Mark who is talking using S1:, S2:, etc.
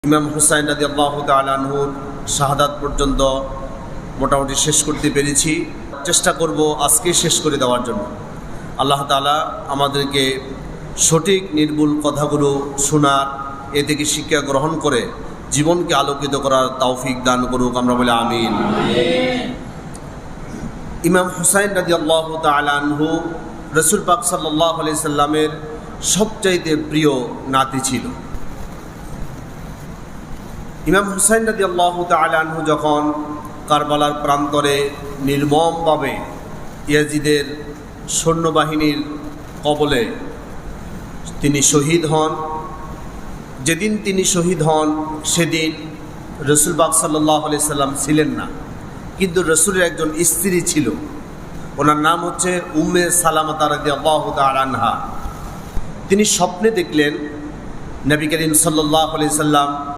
S1: ইমাম হুসাইন রাদিয়াল্লাহু তাআলা আনহুর শাহাদাত পর্যন্ত মোটামুটি শেষ করতে পেরেছি। চেষ্টা করব আজকে শেষ করে দেওয়ার জন্য। আল্লাহ তাআলা আমাদেরকে সঠিক নির্ভুল কথাগুলো শোনার, এ থেকে শিক্ষা গ্রহণ করে জীবনকে আলোকিত করার তৌফিক দান করুক। আমরা বলি আমিন। ইমাম হুসাইন রাদিয়াল্লাহু তাআলা আনহু রাসূল পাক সাল্লাল্লাহু আলাইহি সাল্লামের সবচাইতে প্রিয় নাতি ছিল। ইমাম হুসাইন রাদিয়াল্লাহু তাআলা আনহু যখন কারবালার প্রান্তরে নির্মমভাবে ইয়াজিদের সৈন্যবাহিনীর কবলে তিনি শহীদ হন, যেদিন তিনি শহীদ হন সেদিন রাসূল পাক সাল্লাল্লাহু আলাইহি সাল্লাম ছিলেন না, কিন্তু রাসূলের একজন স্ত্রী ছিল, ওনার নাম হচ্ছে উম্মে সালামা রাদিয়াল্লাহু তাআলা আনহা। তিনি স্বপ্নে দেখলেন নবী করিম সাল্লাল্লাহু আলাইহি সাল্লাম